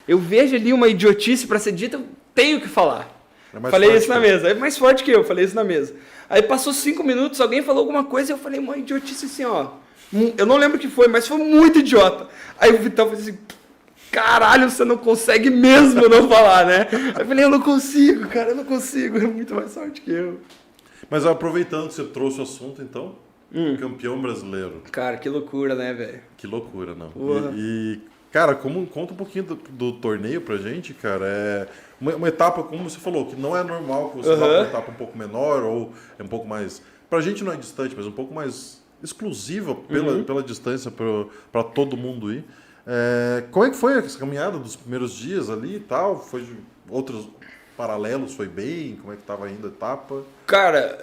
eu vejo ali uma idiotice para ser dita, eu tenho que falar. Falei isso na mesa. É mais forte que eu, falei isso na mesa. Aí passou 5 minutos, alguém falou alguma coisa e eu falei, uma idiotice assim, ó. Eu não lembro o que foi, mas foi muito idiota. Aí o Vitão falou assim, caralho, você não consegue mesmo não falar, né? Aí eu falei, eu não consigo, cara, eu não consigo. É muito mais forte que eu. Mas aproveitando que você trouxe o assunto, então, campeão brasileiro. Cara, que loucura, né, velho? Que loucura, não. Porra. Cara, conta um pouquinho do torneio pra gente, cara. É uma etapa, como você falou, que não é normal que você vá pra uma etapa um pouco menor ou é um pouco mais... Pra gente não é distante, mas um pouco mais exclusiva pela distância pra todo mundo ir. Como é que foi essa caminhada dos primeiros dias ali e tal? Foi outros paralelos, foi bem? Como é que tava indo a etapa? Cara,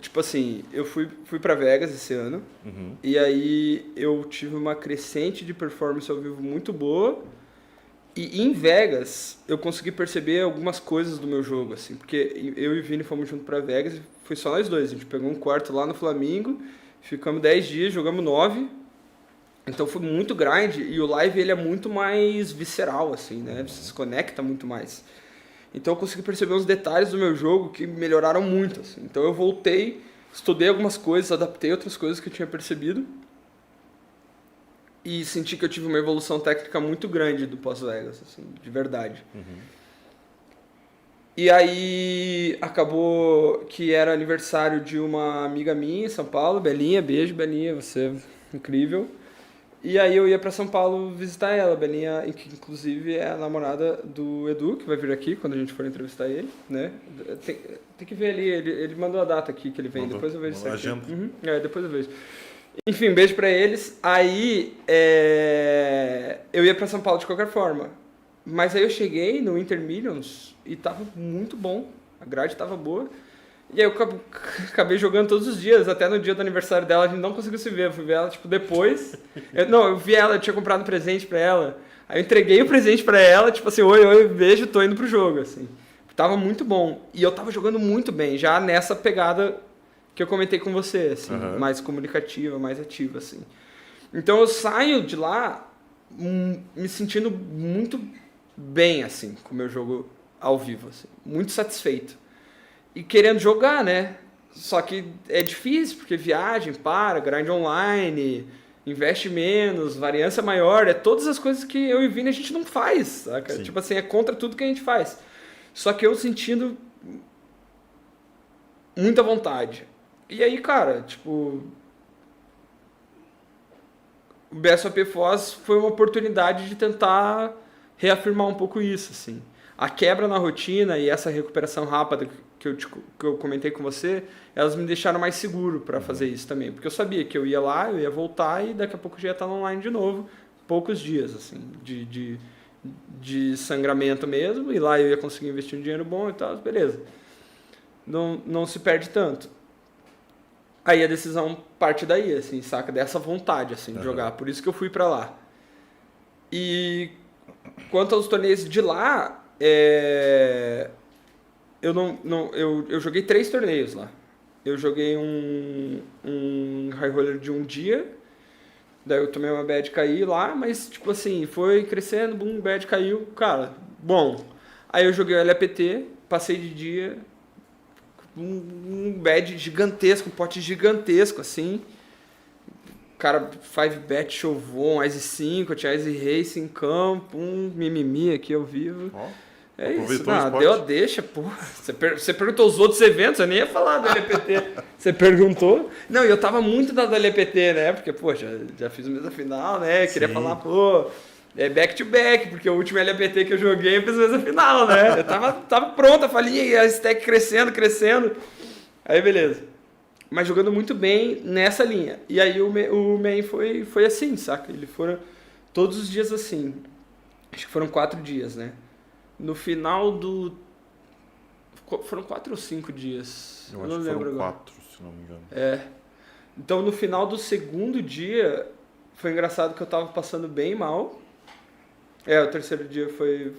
tipo assim, eu fui pra Vegas esse ano, e aí eu tive uma crescente de performance ao vivo muito boa, e em Vegas eu consegui perceber algumas coisas do meu jogo, assim, porque eu e o Vini fomos junto pra Vegas e foi só nós dois, a gente pegou um quarto lá no Flamingo, ficamos 10 dias, jogamos 9, então foi muito grind, e o live ele é muito mais visceral, assim, né, você se conecta muito mais. Então eu consegui perceber uns detalhes do meu jogo que melhoraram muito, assim. Então eu voltei, estudei algumas coisas, adaptei outras coisas que eu tinha percebido e senti que eu tive uma evolução técnica muito grande do pós-Vegas, assim, de verdade. E aí acabou que era aniversário de uma amiga minha em São Paulo, Belinha, beijo Belinha, você é incrível. E aí eu ia pra São Paulo visitar ela, Belinha, que inclusive é a namorada do Edu, que vai vir aqui quando a gente for entrevistar ele, né? Tem que ver ali, ele mandou a data aqui que ele vem, depois eu vejo isso aqui. Depois eu vejo. Enfim, beijo pra eles. Aí eu ia pra São Paulo de qualquer forma. Mas aí eu cheguei no Inter Millions e tava muito bom, a grade tava boa. E aí eu acabei jogando todos os dias, até no dia do aniversário dela, a gente não conseguiu se ver, eu fui ver ela, tipo, depois. Eu vi ela, eu tinha comprado um presente pra ela, aí eu entreguei o presente pra ela, tipo assim, oi, beijo, tô indo pro jogo, assim. Tava muito bom, e eu tava jogando muito bem, já nessa pegada que eu comentei com você, assim, mais comunicativa, mais ativa, assim. Então eu saio de lá me sentindo muito bem, assim, com o meu jogo ao vivo, assim, muito satisfeito. E querendo jogar, né? Só que é difícil, porque viagem, grind online, investe menos, variância maior, todas as coisas que eu e o Vini a gente não faz, saca? Sim. Tipo assim, é contra tudo que a gente faz. Só que eu sentindo muita vontade. E aí, cara, tipo... O BSOP Foz foi uma oportunidade de tentar reafirmar um pouco isso, assim. A quebra na rotina e essa recuperação rápida que eu comentei com você, elas me deixaram mais seguro para fazer isso também. Porque eu sabia que eu ia lá, eu ia voltar e daqui a pouco eu já ia estar online de novo. Poucos dias, assim, de sangramento mesmo. E lá eu ia conseguir investir um dinheiro bom e tal, beleza. Não se perde tanto. Aí a decisão parte daí, assim, saca? Dessa vontade, assim, de jogar. Por isso que eu fui para lá. E quanto aos torneios de lá... Eu joguei 3 torneios lá. Eu joguei um high roller de um dia, daí eu tomei uma bad, caí lá, mas tipo assim, foi crescendo, boom, bad, caiu, cara, bom. Aí eu joguei o LAPT, passei de dia, um bad gigantesco, um pote gigantesco, assim. Cara, 5-bet, chovou, Ice 5, tinha Ice Race em campo, mimimi aqui ao vivo. É isso, deu a deixa, porra. Você perguntou os outros eventos, eu nem ia falar do LPT. Você perguntou. Não, e eu tava muito da LPT, né? Porque, pô, já fiz mesa final, né? Queria falar, pô, back to back, porque o último LPT que eu joguei eu fiz mesa final, né? Eu tava pronto, eu falei, a stack crescendo. Aí, beleza. Mas jogando muito bem nessa linha. E aí o main foi assim, saca? Ele foram todos os dias assim. Acho que foram 4 dias, né? No final do... Foram 4 ou 5 dias? Eu acho que foram 4, se não me engano. Então, no final do segundo dia, foi engraçado que eu tava passando bem mal. O terceiro dia foi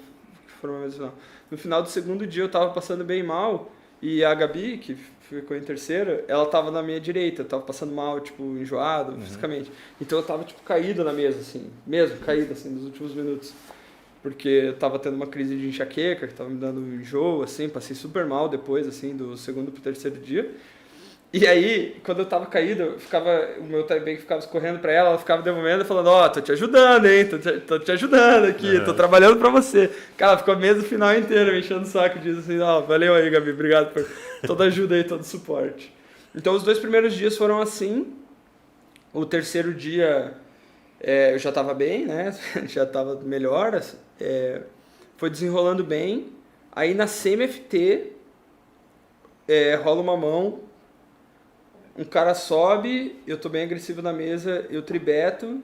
uma vez final. No final do segundo dia, eu tava passando bem mal. E a Gabi, que ficou em terceira, ela tava na minha direita. Eu tava passando mal, tipo, enjoado fisicamente. Então, eu tava, tipo, caído na mesa, assim. Mesmo, caído, assim, nos últimos minutos. porque eu tava tendo uma crise de enxaqueca, que tava me dando enjoo, assim, passei super mal depois, assim, do segundo pro terceiro dia. E aí, quando eu tava caído, o meu tie break ficava escorrendo pra ela ficava devolvendo e falando, tô te ajudando, hein, tô te ajudando aqui, tô trabalhando pra você. Cara, ela ficou a mesa final inteira me enchendo o saco disso, assim, valeu aí, Gabi, obrigado por toda a ajuda aí, todo o suporte. Então, os 2 primeiros dias foram assim. O terceiro dia, eu já tava bem, né, já tava melhor, foi desenrolando bem. Aí, na CMFT, rola uma mão, um cara sobe, eu tô bem agressivo na mesa, eu tribeto,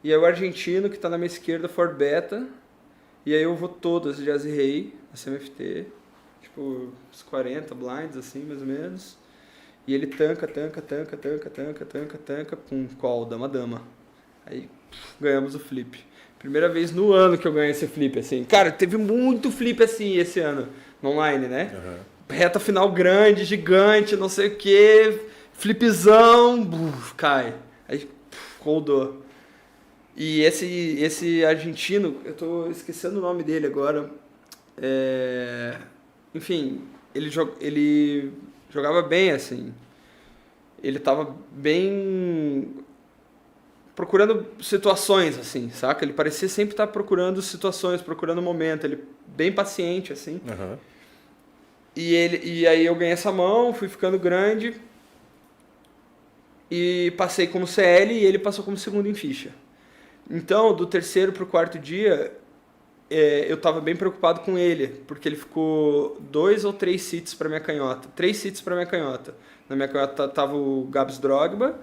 e aí o argentino que tá na minha esquerda for beta, e aí eu vou todas de Ace Rei, na CMFT, tipo, uns 40 blinds, assim, mais ou menos, e ele tanca, com call, dama. Aí, ganhamos o flip. Primeira vez no ano que eu ganhei esse flip, assim. Cara, teve muito flip, assim, esse ano, no online, né? Reta final grande, gigante, não sei o que, flipzão, cai. Aí, rodou. E esse argentino, eu tô esquecendo o nome dele agora. Enfim, ele jogava bem, assim. Ele tava bem procurando situações, assim, saca? Ele parecia sempre estar procurando situações, procurando momento. Ele bem paciente, assim. E aí eu ganhei essa mão, fui ficando grande e passei como CL e ele passou como segundo em ficha. Então, do terceiro pro quarto dia, eu tava bem preocupado com ele, porque ele ficou 2 ou 3 seats para minha canhota. 3 seats para minha canhota. Na minha canhota tava o Gabs Drogba,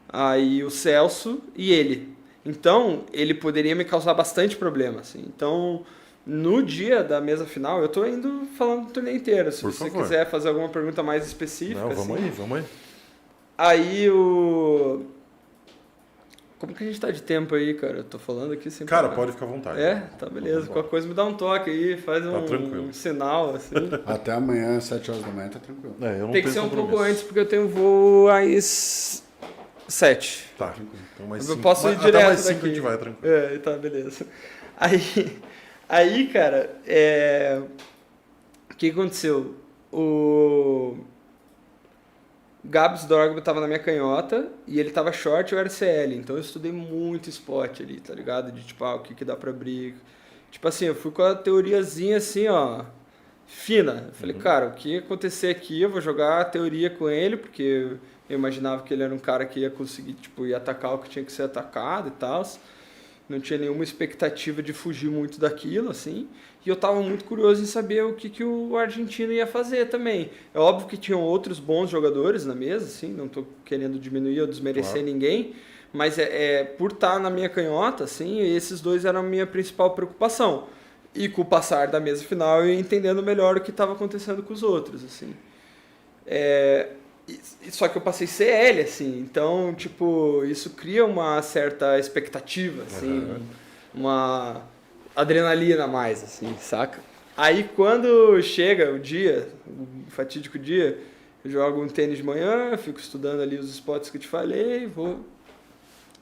aí o Celso e ele. Então, ele poderia me causar bastante problema, assim. Então, no dia da mesa final, eu tô indo falando do torneio inteiro. Se você quiser fazer alguma pergunta mais específica. Não, vamos aí. Aí Como que a gente tá de tempo aí, cara? Eu tô falando aqui sem Cara, pode ficar à vontade. Tá beleza. Qualquer coisa me dá um toque aí, faz um sinal, assim. Até amanhã, 7 horas da manhã, tá tranquilo. Eu não Tem que ser um pouco antes, porque eu tenho voo às 7. Tá. Então mais eu 5. posso ir Até direto mais 5 daqui. a gente vai, tranquilo. Tá, beleza. Aí, cara, o que aconteceu? O Gabs Drogba tava na minha canhota e ele tava short e eu era CL, então eu estudei muito spot ali, tá ligado? De tipo, o que dá pra abrir. Tipo assim, eu fui com a teoriazinha assim, ó, fina. Eu falei, cara, o que acontecer aqui, eu vou jogar a teoria com ele, porque eu imaginava que ele era um cara que ia conseguir, tipo, ir atacar o que tinha que ser atacado e tal. Não tinha nenhuma expectativa de fugir muito daquilo, assim. E eu tava muito curioso em saber o que o argentino ia fazer também. É óbvio que tinham outros bons jogadores na mesa, assim, não tô querendo diminuir ou desmerecer ninguém, mas por estar na minha canhota, assim, esses dois eram a minha principal preocupação. E com o passar da mesa final, eu ia entendendo melhor o que estava acontecendo com os outros, assim. Só que eu passei CL, assim, então, tipo, isso cria uma certa expectativa, assim, uma adrenalina a mais, assim, saca? Aí, quando chega o dia, o fatídico dia, eu jogo um tênis de manhã, fico estudando ali os spots que eu te falei, vou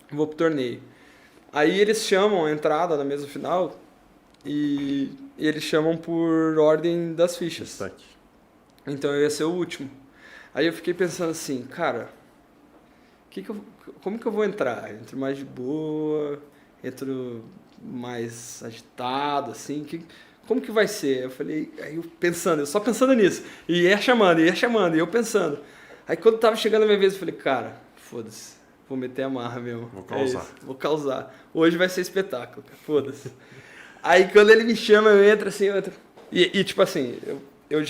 pro torneio. Aí eles chamam a entrada na mesa final e eles chamam por ordem das fichas. Então eu ia ser o último. Aí eu fiquei pensando assim, cara, como que eu vou entrar? Entro mais de boa, entro mais agitado, assim, como que vai ser? Eu falei, aí eu só pensando nisso, e ia chamando, e eu pensando. Aí quando tava chegando a minha vez, eu falei, cara, foda-se, vou meter a marra mesmo. Vou causar. Hoje vai ser espetáculo, cara, foda-se. Aí quando ele me chama, eu entro assim, e tipo assim, eu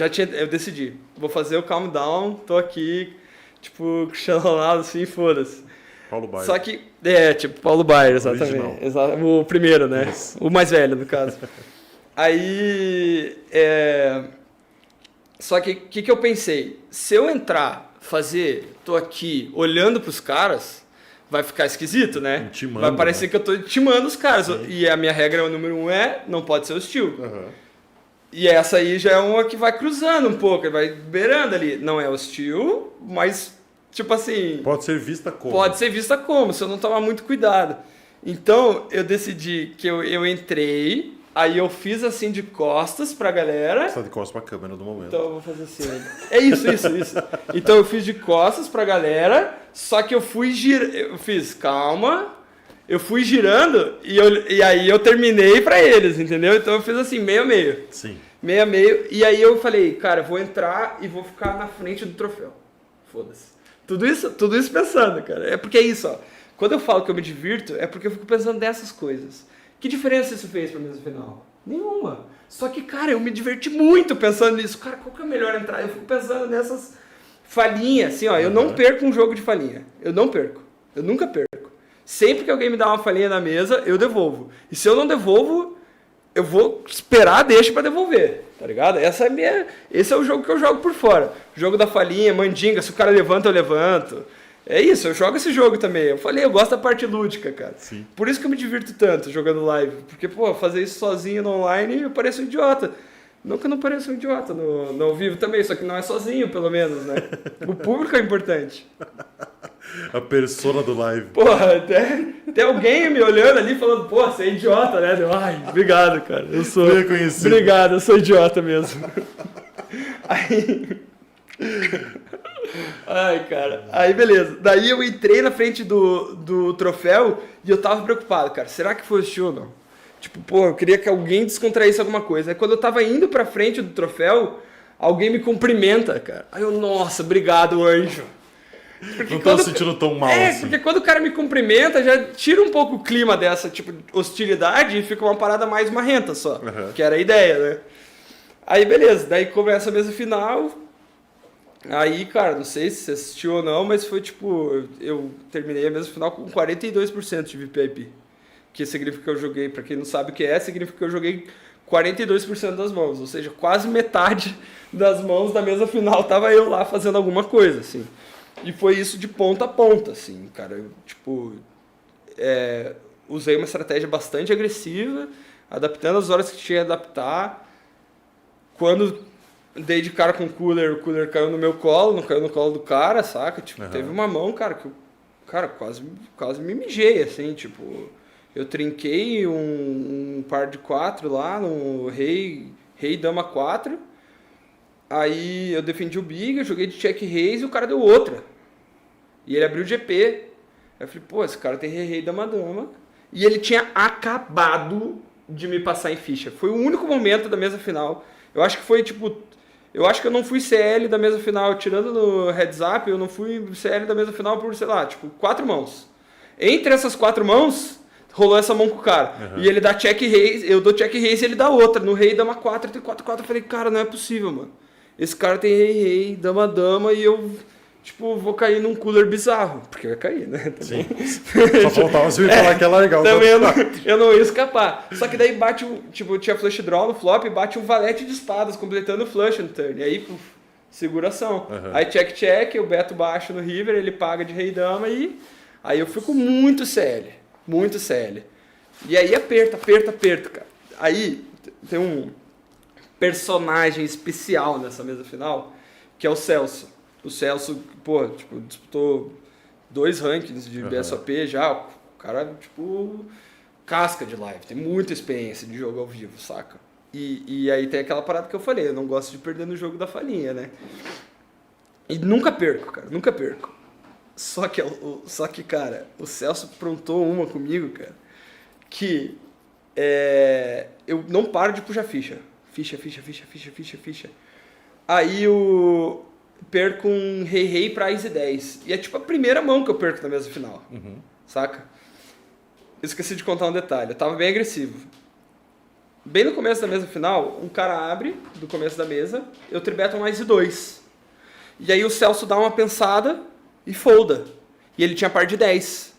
decidi, vou fazer o calm down, tô aqui, tipo, chanolado assim, foda-se. Paulo Baier. Só que, tipo, Paulo Baier, exatamente. O primeiro, né? Isso. O mais velho, no caso. Aí, só que, o que eu pensei? Se eu entrar, tô aqui, olhando pros caras, vai ficar esquisito, né? Intimando, vai parecer, né, que eu tô intimando os caras. Sim. E a minha regra número 1 não pode ser hostil. E essa aí já é uma que vai cruzando um pouco, vai beirando ali. Não é hostil, mas, tipo assim... Pode ser vista como. Pode ser vista como, se eu não tomar muito cuidado. Então, eu decidi que eu entrei Aí eu fiz assim de costas pra galera. Você tá de costas pra câmera no momento. Então eu vou fazer assim. É isso. Então eu fiz de costas pra galera, só que eu fui eu fiz, calma, eu fui girando e aí eu terminei pra eles, entendeu? Então eu fiz assim, meio a meio. Sim. Meio a meio, e aí eu falei, cara, vou entrar e vou ficar na frente do troféu. Foda-se. Tudo isso pensando, cara. É porque é isso, ó. Quando eu falo que eu me divirto, é porque eu fico pensando nessas coisas. Que diferença isso fez pra mesa final? Nenhuma. Só que, cara, eu me diverti muito pensando nisso. Cara, qual que é a melhor entrada? Eu fico pensando nessas falhinhas, assim, ó. Eu não perco um jogo de falhinha. Eu não perco. Eu nunca perco. Sempre que alguém me dá uma falhinha na mesa, eu devolvo. E se eu não devolvo, eu vou esperar a deixa pra devolver. Tá ligado? Esse é o jogo que eu jogo por fora. O jogo da falhinha, mandinga. Se o cara levanta, eu levanto. É isso, eu jogo esse jogo também. Eu falei, eu gosto da parte lúdica, cara. Sim. Por isso que eu me divirto tanto jogando live. Porque, pô, fazer isso sozinho no online, eu pareço um idiota. Não que eu não pareça um idiota no ao vivo também, só que não é sozinho, pelo menos, né? O público é importante. A persona do live. Porra, tem alguém me olhando ali falando, pô, você é idiota, né? Ai, obrigado, cara. Eu sou. Reconhecido. Obrigado, eu sou idiota mesmo. Aí. Ai, cara. Aí, beleza. Daí eu entrei na frente do troféu e eu tava preocupado, cara. Será que foi o ou não? Tipo, pô, eu queria que alguém descontraísse alguma coisa. Aí quando eu tava indo pra frente do troféu, alguém me cumprimenta, cara. Aí eu, nossa, obrigado, anjo. Porque não tô sentindo tão mal assim. Porque quando o cara me cumprimenta, já tira um pouco o clima dessa, tipo, hostilidade e fica uma parada mais marrenta só. Uhum. Que era a ideia, né? Aí, beleza. Daí começa a mesa final. Aí, cara, não sei se você assistiu ou não, mas foi tipo... Eu terminei a mesa final com 42% de VPIP. Que significa que eu joguei, pra quem não sabe o que é, significa que eu joguei 42% das mãos. Ou seja, quase metade das mãos da mesa final tava eu lá fazendo alguma coisa, assim. E foi isso de ponta a ponta, assim, cara. Eu, tipo, usei uma estratégia bastante agressiva, adaptando as horas que tinha que adaptar. Quando dei de cara com o cooler caiu no meu colo, não caiu no colo do cara, saca? Tipo, teve uma mão, cara, que eu, cara, quase me mijei, assim, tipo... Eu trinquei um par de 4 lá no rei dama 4. Aí eu defendi o big, eu joguei de check raise e o cara deu outra. E ele abriu o GP. Aí eu falei, pô, esse cara tem rei dama dama. E ele tinha acabado de me passar em ficha. Foi o único momento da mesa final. Eu acho que foi tipo... Eu acho que eu não fui CL da mesa final, tirando no heads up, eu não fui CL da mesa final por, sei lá, tipo, 4 mãos. Entre essas 4 mãos... Rolou essa mão com o cara. Uhum. E ele dá check raise, eu dou check raise e ele dá outra. No rei, dama 4, tem 4-4. Eu falei, cara, não é possível, mano. Esse cara tem rei, dama, e eu, tipo, vou cair num cooler bizarro. Porque eu ia cair, né? Sim. Só faltava você me falar que ia largar o também eu não ia escapar. Só que daí bate, tipo, tinha flush draw no flop e bate um valete de espadas, completando o flush no turn. E aí, seguração. Uhum. Aí check, eu beto baixo no river, ele paga de rei, dama e... Aí eu fico muito CL. Muito CL. E aí aperta, cara. Aí tem um personagem especial nessa mesa final, que é o Celso. O Celso, pô, tipo, disputou 2 rankings de BSOP já. O cara, tipo, casca de live. Tem muita experiência de jogo ao vivo, saca? E aí tem aquela parada que eu falei, eu não gosto de perder no jogo da falinha, né? E nunca perco, cara, nunca perco. Só que, cara, o Celso aprontou uma comigo, cara, que eu não paro de puxar ficha. Ficha. Aí eu perco um rei pra Ice 10. E é tipo a primeira mão que eu perco na mesa final, saca? Eu esqueci de contar um detalhe, eu tava bem agressivo. Bem no começo da mesa final, um cara abre do começo da mesa, eu tribeto um Ice 2. E aí o Celso dá uma pensada... e folda. E ele tinha par de 10.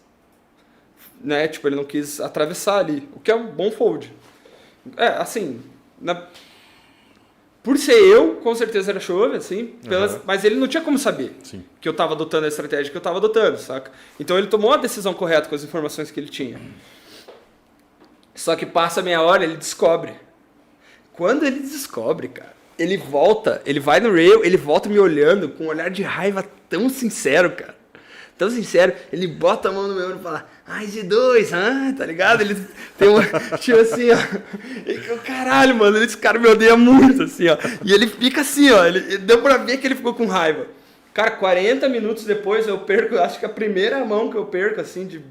Né? Tipo, ele não quis atravessar ali. O que é um bom fold. Assim... Por ser eu, com certeza era chove, assim. Mas ele não tinha como saber que eu tava adotando a estratégia que eu tava adotando, saca? Então ele tomou a decisão correta com as informações que ele tinha. Só que passa meia hora, ele descobre. Quando ele descobre, cara, ele vai no rail, ele volta me olhando com um olhar de raiva tão sincero, cara. tão sincero, ele bota a mão no meu ombro e fala, ai, de dois, tá ligado? Ele tem uma, tipo assim, ó, caralho, mano, esse cara me odeia muito, assim, ó, e ele fica assim, ó, deu pra ver que ele ficou com raiva. Cara, 40 minutos depois eu perco, acho que a primeira mão que eu perco, assim, de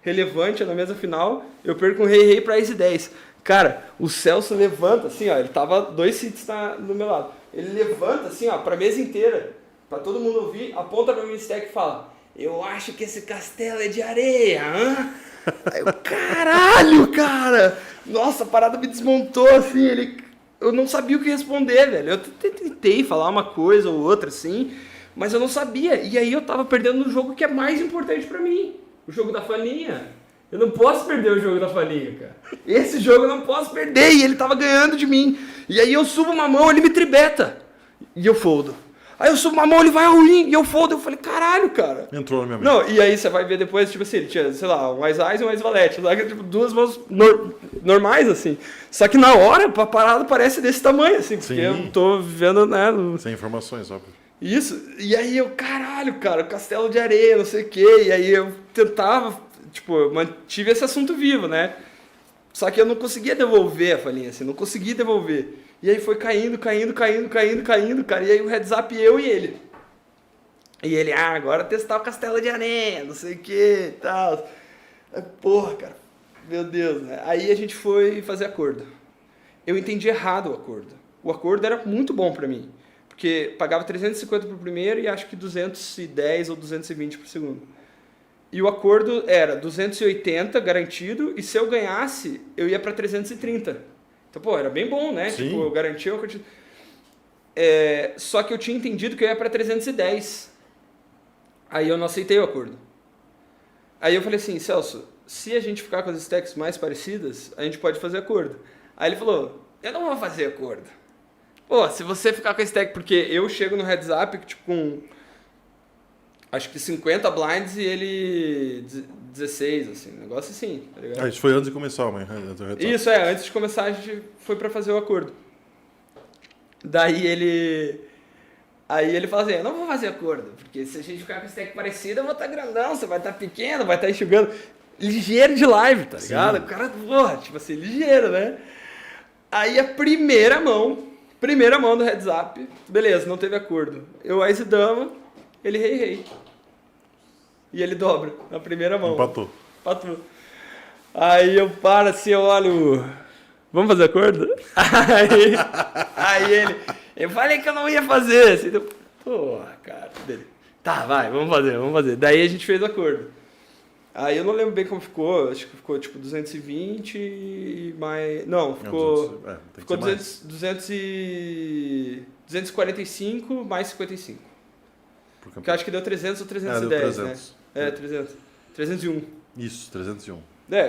relevante na mesa final, eu perco um rei pra Ace 10. Cara, o Celso levanta, assim, ó, ele tava 2 seats do meu lado. Ele levanta, assim, ó, pra mesa inteira, pra todo mundo ouvir, aponta pra mim stack e fala, eu acho que esse castelo é de areia, Aí eu, caralho, cara! Nossa, a parada me desmontou, assim, eu não sabia o que responder, velho. Eu tentei falar uma coisa ou outra, assim, mas eu não sabia. E aí eu tava perdendo no jogo que é mais importante pra mim, o jogo da falinha. Eu não posso perder o jogo da falinha, cara. Esse jogo eu não posso perder, e ele tava ganhando de mim. E aí eu subo uma mão, ele me tribeta, e eu foldo. Aí eu subo uma mão, ele vai ao win, e eu foldo. Eu falei, caralho, cara. Entrou na minha mente. Não, e aí você vai ver depois, tipo assim, ele tinha, sei lá, um Ais e um Ais-Valete. Tipo, 2 mãos normais, assim. Só que na hora, a parada parece desse tamanho, assim. Porque eu tô vivendo, né? Sem informações, óbvio. Isso. E aí eu, caralho, cara, castelo de areia, não sei o quê. E aí eu tentava, tipo, eu mantive esse assunto vivo, né? Só que eu não conseguia devolver a falinha, assim, não conseguia devolver. E aí foi caindo, cara. E aí o heads up eu e ele. E ele, agora testar o castelo de areia, não sei o que e tal. Porra, cara, meu Deus, né? Aí a gente foi fazer acordo. Eu entendi errado o acordo. O acordo era muito bom pra mim. Porque pagava 350 pro primeiro e acho que 210 ou 220 pro segundo. E o acordo era 280 garantido, e se eu ganhasse, eu ia pra 330. Então, pô, era bem bom, né? Sim. Tipo, eu garantia o curtido. Só que eu tinha entendido que eu ia pra 310. Aí eu não aceitei o acordo. Aí eu falei assim, Celso, se a gente ficar com as stacks mais parecidas, a gente pode fazer acordo. Aí ele falou, eu não vou fazer acordo. Pô, se você ficar com a stack, porque eu chego no heads up, tipo, com acho que 50 blinds e ele 16, assim, um negócio assim, tá ligado? Isso foi antes de começar, mas... Isso, antes de começar a gente foi pra fazer o acordo. Daí ele fala assim, eu não vou fazer acordo, porque se a gente ficar com stack parecida, eu vou estar grandão, você vai estar pequeno, vai estar enxugando. Ligeiro de live, tá ligado? Sim. O cara, porra, tipo assim, ligeiro, né? Aí a primeira mão do heads up, beleza, não teve acordo. Eu Ice Dama, ele rei. E ele dobra na primeira mão. Empatou. Aí eu paro assim, eu olho, vamos fazer acordo? Aí eu falei que eu não ia fazer. Assim, então, porra, cara. Tá, vai, vamos fazer. Daí a gente fez acordo. Aí eu não lembro bem como ficou, acho que ficou tipo 220 e mais... Não, ficou 245 mais 55. Porque eu acho que deu 300 ou 310, deu 300. Né? 300. 301. Isso, 301.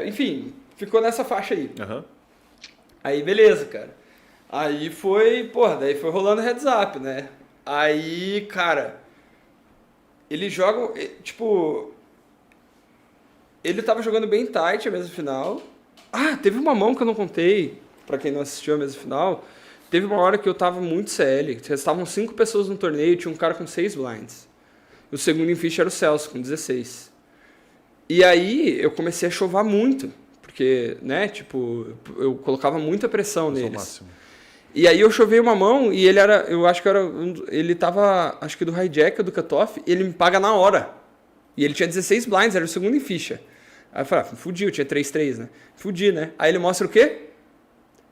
Enfim, ficou nessa faixa aí. Uhum. Aí beleza, cara. Aí daí foi rolando heads up, né? Aí, cara, ele joga, tipo... Ele tava jogando bem tight a mesa final. Teve uma mão que eu não contei, pra quem não assistiu a mesa final. Teve uma hora que eu tava muito CL. Estavam 5 pessoas no torneio, tinha um cara com 6 blinds. O segundo em ficha era o Celso, com 16. E aí eu comecei a chovar muito, porque, né, tipo, eu colocava muita pressão neles. Máximo. E aí eu chovei uma mão e ele era, eu acho que era, ele tava, acho que do hijack ou do cutoff, e ele me paga na hora. E ele tinha 16 blinds, era o segundo em ficha. Aí eu falei, fudi, eu tinha 3-3, né? Fudi, né? Aí ele mostra o quê?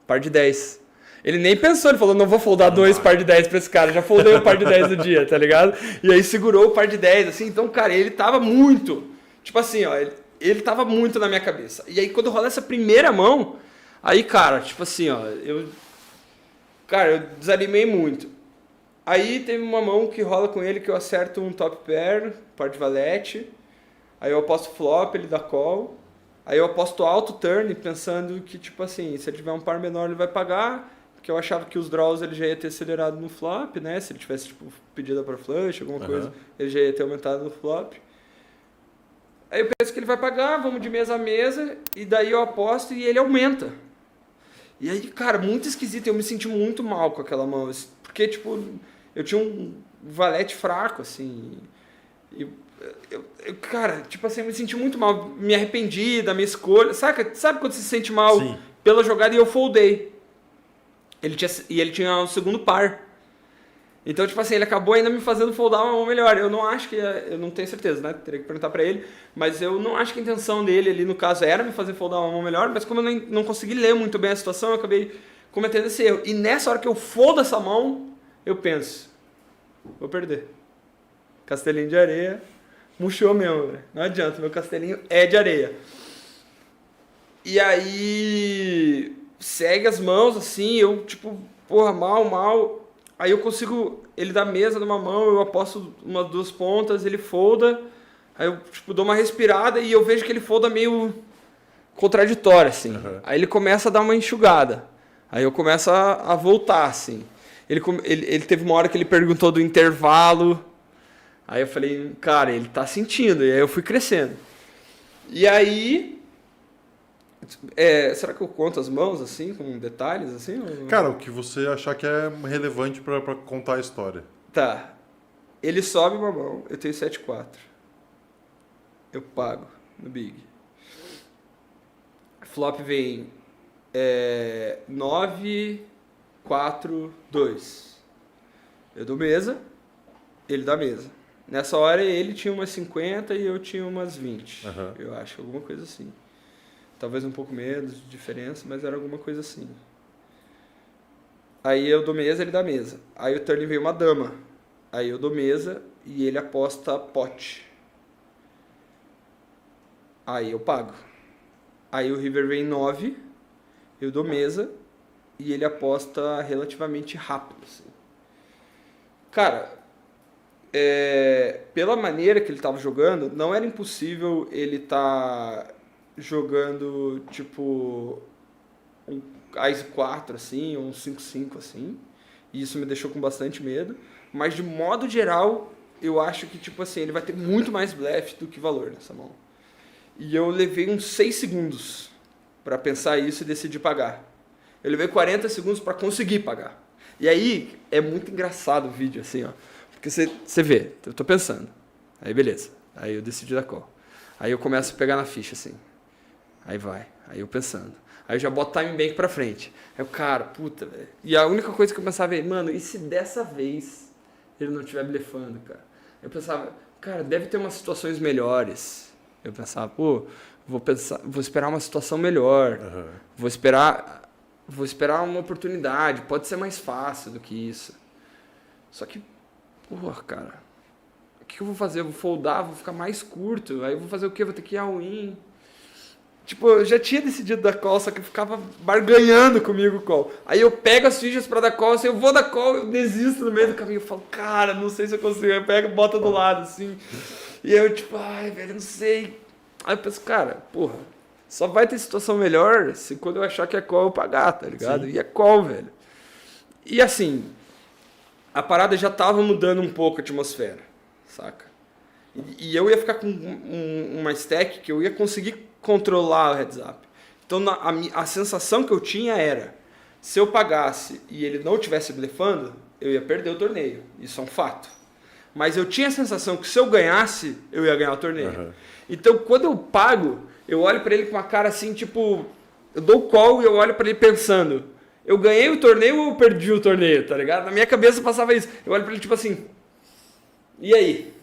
Par de 10. Ele nem pensou, ele falou, não vou foldar 2 par de 10 pra esse cara, já foldei o par de 10 no dia, tá ligado? E aí segurou o par de 10, assim, então, cara, ele tava muito, tipo assim, ó, ele tava muito na minha cabeça. E aí quando rola essa primeira mão, aí, cara, tipo assim, ó, eu desanimei muito. Aí teve uma mão que rola com ele que eu acerto um top pair, par de valete, aí eu aposto flop, ele dá call, aí eu aposto alto turn, pensando que, tipo assim, se ele tiver um par menor ele vai pagar, porque eu achava que os draws ele já ia ter acelerado no flop, né, se ele tivesse, tipo, pedida para flush, alguma coisa, ele já ia ter aumentado no flop. Aí eu penso que ele vai pagar, vamos de mesa a mesa, e daí eu aposto e ele aumenta. E aí, cara, muito esquisito, eu me senti muito mal com aquela mão, porque, tipo, eu tinha um valete fraco, assim, e cara, tipo assim, eu me senti muito mal. Me arrependi da minha escolha. Sabe quando você se sente mal Sim. pela jogada e eu foldei? Ele tinha o segundo par. Então, tipo assim, ele acabou ainda me fazendo foldar uma mão melhor. Eu não acho que... Eu não tenho certeza, né? Teria que perguntar pra ele. Mas eu não acho que a intenção dele ali, no caso, era me fazer foldar uma mão melhor. Mas como eu não consegui ler muito bem a situação, eu acabei cometendo esse erro. E nessa hora que eu foldo essa mão, eu penso... Vou perder. Castelinho de areia. Murchou mesmo, velho. Não adianta, meu castelinho é de areia. E aí... Segue as mãos, assim, eu, tipo... Porra, mal... Aí eu consigo, ele dá mesa numa mão, eu aposto umas 2 pontas, ele folda, aí eu tipo, dou uma respirada e eu vejo que ele folda meio contraditório, assim. Uhum. Aí ele começa a dar uma enxugada, aí eu começo a voltar, assim. Ele teve uma hora que ele perguntou do intervalo, aí eu falei, cara, ele tá sentindo, e aí eu fui crescendo. E aí... será que eu conto as mãos, assim, com detalhes, assim? Ou... Cara, o que você achar que é relevante pra contar a história. Tá. Ele sobe uma mão, eu tenho 7-4. Eu pago no Big. Flop vem 9, 4, 2. Eu dou mesa, ele dá mesa. Nessa hora ele tinha umas 50 e eu tinha umas 20. Uhum. Eu acho, alguma coisa assim. Talvez um pouco menos de diferença, mas era alguma coisa assim. Aí eu dou mesa, ele dá mesa. Aí o turn veio uma dama. Aí eu dou mesa e ele aposta pote. Aí eu pago. Aí o river vem 9, eu dou mesa e ele aposta relativamente rápido, assim. Cara, pela maneira que ele estava jogando, não era impossível ele estar jogando tipo um Ice 4 assim, ou um 5-5 assim. E isso me deixou com bastante medo. Mas de modo geral, eu acho que tipo assim, ele vai ter muito mais blefe do que valor nessa mão. E eu levei uns 6 segundos para pensar isso e decidir pagar. Eu levei 40 segundos para conseguir pagar. E aí é muito engraçado o vídeo assim, ó. Porque você vê, eu tô pensando. Aí beleza. Aí eu decidi dar call. Aí eu começo a pegar na ficha assim. Aí vai, aí eu pensando. Aí eu já boto time bank pra frente. Aí eu, cara, puta, velho. E a única coisa que eu pensava é, mano, e se dessa vez ele não estiver blefando, cara? Eu pensava, cara, deve ter umas situações melhores. Eu pensava, pô, vou esperar uma situação melhor. Uhum. Vou esperar uma oportunidade. Pode ser mais fácil do que isso. Só que, porra, cara, o que eu vou fazer? Eu vou foldar, vou ficar mais curto. Aí eu vou fazer o quê? Vou ter que ir all-in. Tipo, eu já tinha decidido dar call, só que ficava barganhando comigo o call. Aí eu pego as fichas pra dar call, assim, eu vou dar call, eu desisto no meio do caminho. Eu falo, cara, não sei se eu consigo. Aí eu pego e boto do lado, assim. E aí eu, tipo, ai, velho, não sei. Aí eu penso, cara, porra, só vai ter situação melhor se quando eu achar que é call eu pagar, tá ligado? Sim. E é call, velho. E assim, a parada já tava mudando um pouco a atmosfera, saca? E eu ia ficar com uma stack que eu ia conseguir controlar o heads up. Então a sensação que eu tinha era, se eu pagasse e ele não estivesse blefando, eu ia perder o torneio. Isso é um fato. Mas eu tinha a sensação que se eu ganhasse, eu ia ganhar o torneio. Uhum. Então quando eu pago, eu olho pra ele com uma cara assim, tipo, eu dou o call e eu olho pra ele pensando, eu ganhei o torneio ou eu perdi o torneio, tá ligado? Na minha cabeça passava isso. Eu olho pra ele tipo assim, e aí?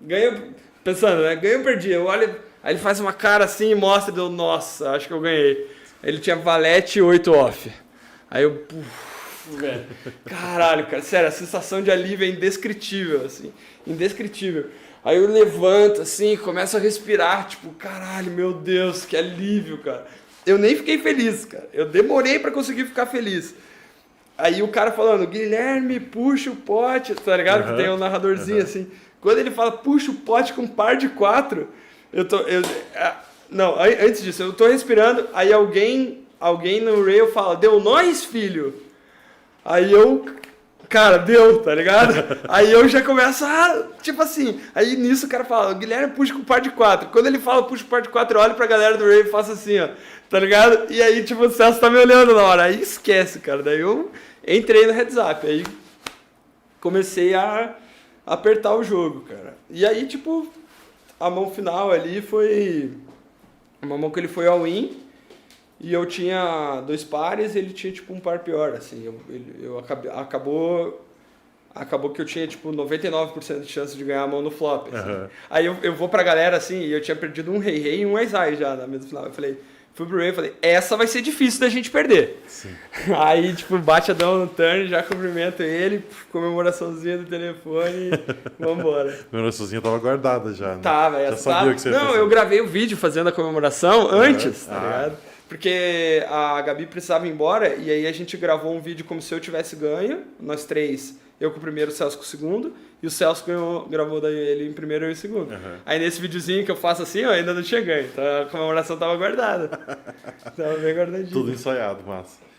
Ganhei, pensando, né? Ganhei ou perdi? Eu olho... Aí ele faz uma cara assim e mostra, deu, nossa, acho que eu ganhei. Ele tinha valete 8 off. Aí eu, velho, caralho, cara, sério, a sensação de alívio é indescritível, assim, indescritível. Aí eu levanto, assim, começo a respirar, tipo, caralho, meu Deus, que alívio, cara. Eu nem fiquei feliz, cara, eu demorei pra conseguir ficar feliz. Aí o cara falando, Guilherme, puxa o pote, tá ligado? Uhum. Que tem um narradorzinho, assim. Quando ele fala, puxa o pote com par de 4... Não, antes disso, eu tô respirando, aí alguém no rail fala, deu nós, filho? Aí eu, cara, deu, tá ligado? Aí eu já começo tipo assim, aí nisso o cara fala, Guilherme puxa com par de 4. Quando ele fala puxa com par de 4, eu olho pra galera do rail e faço assim, ó, tá ligado? E aí, tipo, o Celso tá me olhando na hora, aí esquece, cara. Daí eu entrei no heads up, aí comecei a apertar o jogo, cara. E aí, tipo... a mão final ali foi uma mão que ele foi all-in e eu tinha 2 pares e ele tinha tipo um par pior, assim. Acabou que eu tinha tipo 99% de chance de ganhar a mão no flop. Assim. Uhum. Aí eu vou pra galera assim e eu tinha perdido um rei-rei e um ais-ais já na mesma final. Eu fui pro rei e falei, essa vai ser difícil da gente perder. Sim. Aí, tipo, bate a dama no turn, já cumprimento ele, comemoraçãozinha do telefone e vambora. A comemoraçãozinha tava guardada já, né? Tá, velho. Já sabia o que você ia Não, fazer. eu gravei o vídeo fazendo a comemoração antes, tá Ah. ligado? Porque a Gabi precisava ir embora e aí a gente gravou um vídeo como se eu tivesse ganho, nós 3, eu com o primeiro, o Celso com o segundo, e o Celso gravou daí ele em primeiro e eu em segundo. Uhum. Aí nesse videozinho que eu faço assim, eu ainda não tinha ganho, então a comemoração tava guardada. Tava bem guardadinha. Tudo ensaiado, massa.